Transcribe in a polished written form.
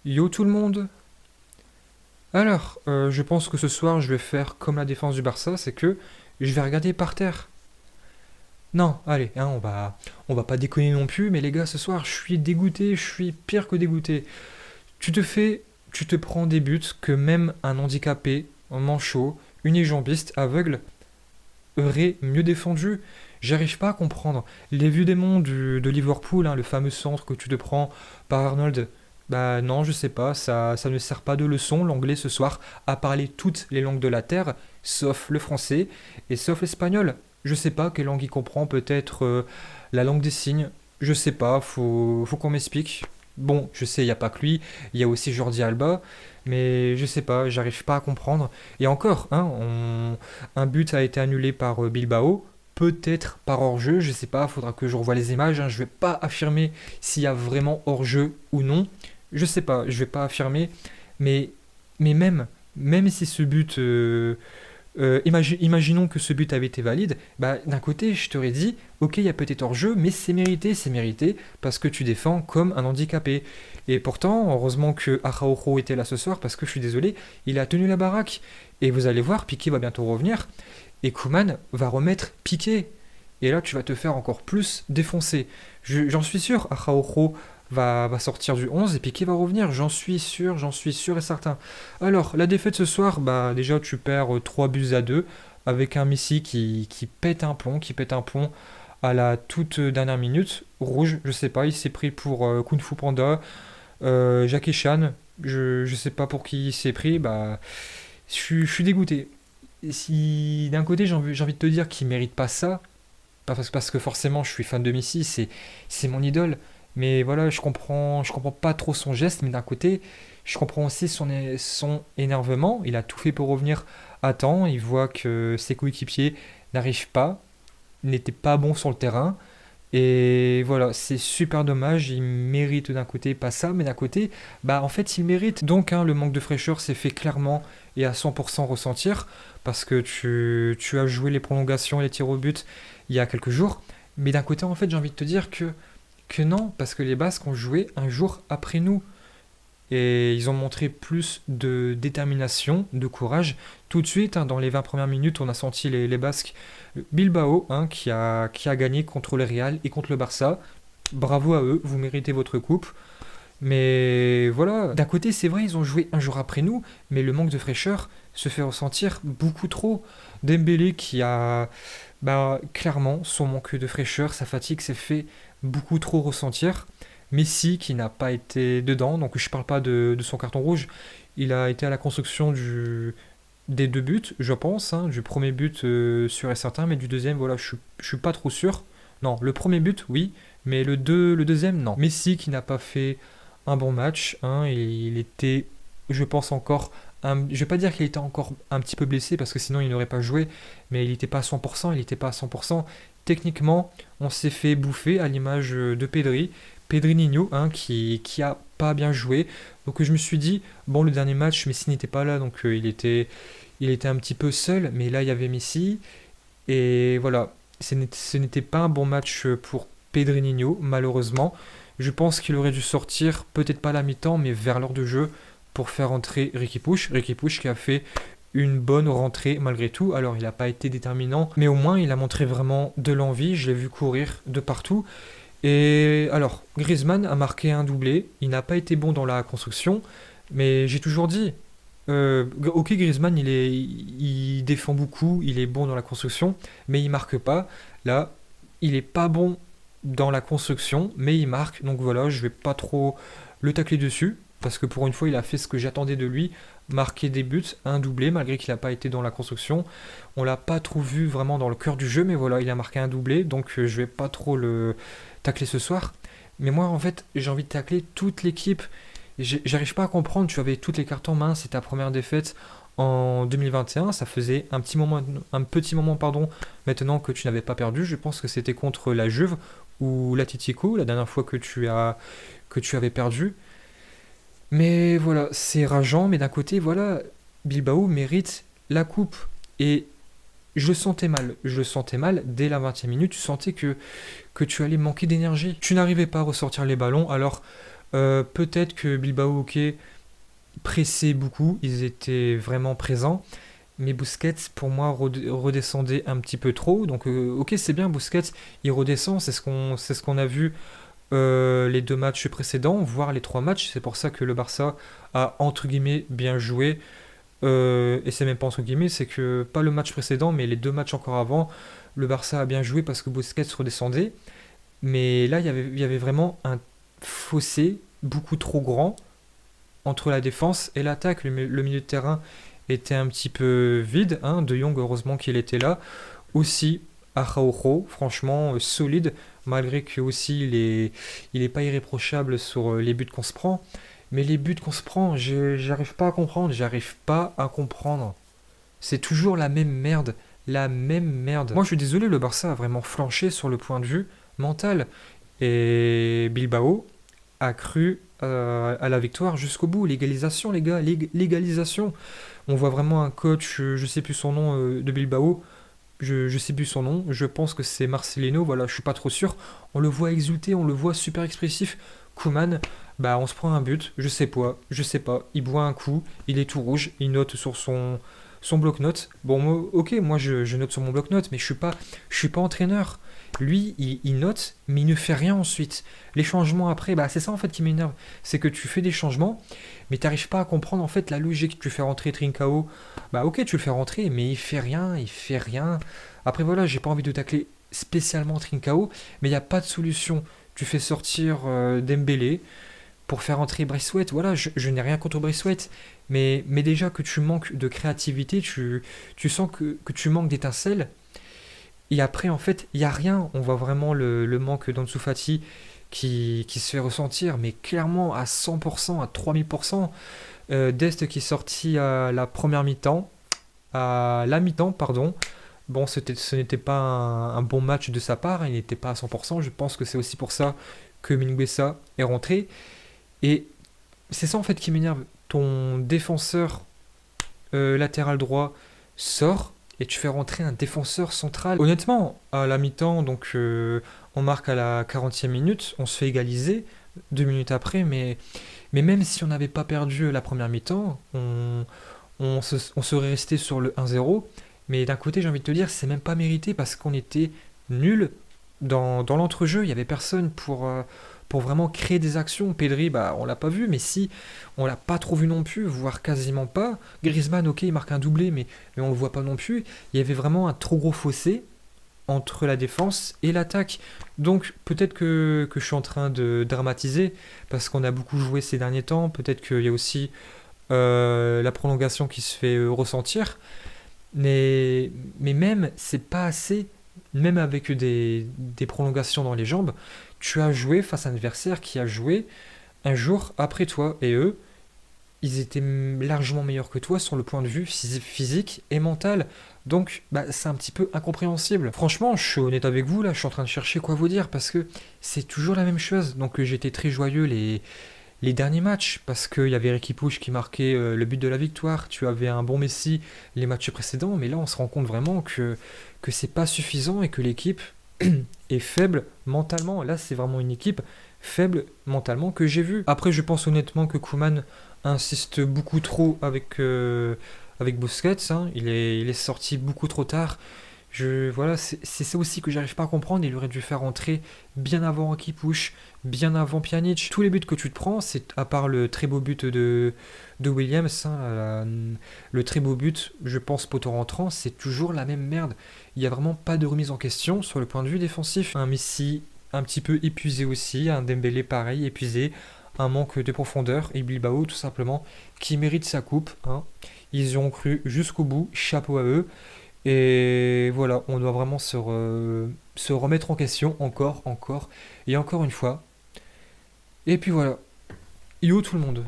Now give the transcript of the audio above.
Yo tout le monde. Alors, je pense que ce soir je vais faire comme la défense du Barça, c'est que je vais regarder par terre. Non, allez, hein, on va pas déconner non plus, mais les gars, ce soir je suis dégoûté, je suis pire que dégoûté. Tu te fais, tu te prends des buts que même un handicapé, un manchot, unijambiste, aveugle aurait mieux défendu. J'arrive pas à comprendre. Les vues des monts de Liverpool, hein, le fameux centre que tu te prends par Arnold, bah non, je sais pas, ça ne sert pas de leçon. L'anglais ce soir a parlé toutes les langues de la terre, sauf le français et sauf l'espagnol. Je sais pas quelle langue il comprend, peut-être la langue des signes. Je sais pas, faut qu'on m'explique. Bon, je sais, il n'y a pas que lui, il y a aussi Jordi Alba, mais je sais pas, j'arrive pas à comprendre. Et encore, hein, un but a été annulé par Bilbao, peut-être par hors-jeu, je sais pas, faudra que je revoie les images, hein, je vais pas affirmer s'il y a vraiment hors-jeu ou non, je sais pas, je vais pas affirmer, mais, mais même si ce but, imaginons que ce but avait été valide, bah, d'un côté je t'aurais dit, ok il y a peut-être hors-jeu, mais c'est mérité, parce que tu défends comme un handicapé. Et pourtant, heureusement que Araujo était là ce soir, parce que je suis désolé, il a tenu la baraque. Et vous allez voir, Piqué va bientôt revenir, et Koeman va remettre Piqué. Et là, tu vas te faire encore plus défoncer. J'en suis sûr, Araujo va sortir du 11 et Piqué va revenir. J'en suis sûr et certain. Alors, la défaite ce soir, bah déjà tu perds 3 buts à 2 avec un Messi qui pète un plomb, à la toute dernière minute. Rouge, je sais pas, il s'est pris pour Kung Fu Panda, Jackie Chan, je sais pas pour qui il s'est pris, bah je suis dégoûté. Si d'un côté j'ai envie de te dire qu'il mérite pas ça, parce que forcément je suis fan de Messi, c'est mon idole, mais voilà, je comprends pas trop son geste, mais d'un côté, je comprends aussi son énervement, il a tout fait pour revenir à temps, il voit que ses coéquipiers n'arrivent pas, n'étaient pas bons sur le terrain, et voilà, c'est super dommage, il mérite d'un côté pas ça, mais d'un côté, bah en fait il mérite. Donc hein, le manque de fraîcheur s'est fait clairement et à 100% ressentir, parce que tu as joué les prolongations et les tirs au but il y a quelques jours. Mais d'un côté en fait j'ai envie de te dire que non, parce que les Basques ont joué un jour après nous. Et ils ont montré plus de détermination, de courage. Tout de suite, hein, dans les 20 premières minutes, on a senti les Basques. Bilbao, hein, qui a gagné contre le Real et contre le Barça. Bravo à eux, vous méritez votre coupe. Mais voilà, d'un côté, c'est vrai, ils ont joué un jour après nous, mais le manque de fraîcheur se fait ressentir beaucoup trop. Dembélé qui a clairement son manque de fraîcheur, sa fatigue s'est fait beaucoup trop ressentir. Messi qui n'a pas été dedans, donc je ne parle pas de son carton rouge, il a été à la construction des deux buts, je pense, hein, du premier but sûr et certain, mais du deuxième, voilà, je suis pas trop sûr. Non, le premier but, oui, mais le deuxième, non. Messi qui n'a pas fait un bon match, hein, il était, je pense encore, je vais pas dire qu'il était encore un petit peu blessé parce que sinon il n'aurait pas joué, mais il n'était pas à 100%, il n'était pas à 100%. Techniquement, on s'est fait bouffer à l'image de Pedri, Pedrinho, hein, qui a pas bien joué. Donc je me suis dit, bon le dernier match, Messi n'était pas là, donc il était un petit peu seul, mais là il y avait Messi, et voilà, ce n'était pas un bon match pour Pedrinho, malheureusement. Je pense qu'il aurait dû sortir, peut-être pas à la mi-temps, mais vers l'heure de jeu, pour faire entrer Ricky Push. Ricky Push qui a fait une bonne rentrée malgré tout. Alors il n'a pas été déterminant, mais au moins il a montré vraiment de l'envie. Je l'ai vu courir de partout. Et alors, Griezmann a marqué un doublé. Il n'a pas été bon dans la construction, mais j'ai toujours dit, ok, Griezmann, il défend beaucoup, il est bon dans la construction, mais il marque pas. Là, il est pas bon dans la construction, mais il marque. Donc voilà, je vais pas trop le tacler dessus, parce que pour une fois, il a fait ce que j'attendais de lui, marquer des buts, un doublé, malgré qu'il n'a pas été dans la construction. On l'a pas trop vu vraiment dans le cœur du jeu, mais voilà, il a marqué un doublé, donc je vais pas trop le tacler ce soir. Mais moi, en fait, j'ai envie de tacler toute l'équipe. J'arrive pas à comprendre, tu avais toutes les cartes en main, c'est ta première défaite en 2021, ça faisait un petit moment pardon, maintenant que tu n'avais pas perdu, je pense que c'était contre la Juve ou l'Atletico, la dernière fois que tu avais perdu. Mais voilà, c'est rageant, mais d'un côté, voilà, Bilbao mérite la coupe. Et je le sentais mal, dès la 20e minute, tu sentais que tu allais manquer d'énergie. Tu n'arrivais pas à ressortir les ballons, alors Peut-être que Bilbao, ok, pressait beaucoup, ils étaient vraiment présents. Mais Busquets, pour moi, redescendait un petit peu trop. Donc, ok, c'est bien, Busquets, il redescend. C'est ce qu'on a vu les deux matchs précédents, voire les trois matchs. C'est pour ça que le Barça a, entre guillemets, bien joué. Et c'est même pas entre guillemets, c'est que pas le match précédent, mais les deux matchs encore avant, le Barça a bien joué parce que Busquets redescendait. Mais là, il y avait vraiment un fossé beaucoup trop grand entre la défense et l'attaque. Le milieu de terrain était un petit peu vide. Hein. De Jong, heureusement qu'il était là. Aussi, Araujo, franchement, solide, malgré que aussi il est pas irréprochable sur les buts qu'on se prend. Mais les buts qu'on se prend, j'arrive pas à comprendre. J'arrive pas à comprendre. C'est toujours la même merde. La même merde. Moi, je suis désolé, le Barça a vraiment flanché sur le point de vue mental. Et Bilbao a cru à la victoire jusqu'au bout. L'égalisation, les gars, l'égalisation. On voit vraiment un coach, je sais plus son nom, de Bilbao. Je sais plus son nom. Je pense que c'est Marcelino. Voilà, je suis pas trop sûr. On le voit exulter, on le voit super expressif. Koeman, bah on se prend un but. Je sais pas. Il boit un coup. Il est tout rouge. Il note sur son bloc-notes. Bon, ok, moi je note sur mon bloc-notes, mais je suis pas entraîneur. Lui, il note, mais il ne fait rien ensuite. Les changements après, bah c'est ça en fait qui m'énerve. C'est que tu fais des changements, mais tu n'arrives pas à comprendre en fait la logique. Tu fais rentrer Trincao, bah ok, tu le fais rentrer, mais il fait rien, il fait rien. Après voilà, j'ai pas envie de tacler spécialement Trincao, mais il n'y a pas de solution. Tu fais sortir Dembélé pour faire entrer Braithwaite. Voilà, je n'ai rien contre Braithwaite, mais déjà que tu manques de créativité, tu sens que tu manques d'étincelles. Et après, en fait, il n'y a rien. On voit vraiment le manque d'Ansu Fati qui se fait ressentir, mais clairement à 100%, à 3000%. Dest qui est sorti à la première mi-temps, à la mi-temps, pardon. Bon, ce n'était pas un bon match de sa part, il n'était pas à 100%. Je pense que c'est aussi pour ça que Minguesa est rentré. Et c'est ça en fait qui m'énerve. Ton défenseur latéral droit sort et tu fais rentrer un défenseur central. Honnêtement, à la mi-temps, donc on marque à la 40e minute, on se fait égaliser 2 minutes après, mais même si on n'avait pas perdu la première mi-temps, on serait resté sur le 1-0. Mais d'un côté, j'ai envie de te dire, c'est même pas mérité parce qu'on était nuls dans l'entrejeu. Il n'y avait personne pour vraiment créer des actions. Pedri, bah, on l'a pas vu, mais si, on l'a pas trop vu non plus, voire quasiment pas. Griezmann, ok, il marque un doublé, mais on le voit pas non plus. Il y avait vraiment un trop gros fossé entre la défense et l'attaque. Donc peut-être que je suis en train de dramatiser, parce qu'on a beaucoup joué ces derniers temps. Peut-être qu'il y a aussi la prolongation qui se fait ressentir. Mais même, c'est pas assez. Même avec des prolongations dans les jambes, tu as joué face à un adversaire qui a joué un jour après toi. Et eux, ils étaient largement meilleurs que toi sur le point de vue physique et mental. Donc, bah, c'est un petit peu incompréhensible. Franchement, je suis honnête avec vous, là, je suis en train de chercher quoi vous dire, parce que c'est toujours la même chose. Donc, j'étais très joyeux les derniers matchs, parce qu'il y avait Riqui Puig qui marquait le but de la victoire, tu avais un bon Messi les matchs précédents, mais là on se rend compte vraiment que c'est pas suffisant et que l'équipe est faible mentalement. Là c'est vraiment une équipe faible mentalement que j'ai vue. Après je pense honnêtement que Koeman insiste beaucoup trop avec Busquets, hein. Il est sorti beaucoup trop tard. Voilà, c'est ça aussi que j'arrive pas à comprendre. Il aurait dû faire entrer bien avant Riqui Puig, bien avant Pjanic. Tous les buts que tu te prends, c'est à part le très beau but de Williams, hein, le très beau but, je pense, poteau rentrant, c'est toujours la même merde. Il n'y a vraiment pas de remise en question sur le point de vue défensif. Un Messi un petit peu épuisé aussi, un Dembélé pareil, épuisé, un manque de profondeur, et Bilbao tout simplement, qui mérite sa coupe, hein. Ils y ont cru jusqu'au bout, chapeau à eux. Et voilà, on doit vraiment se remettre en question encore et encore une fois. Et puis voilà. Yo tout le monde.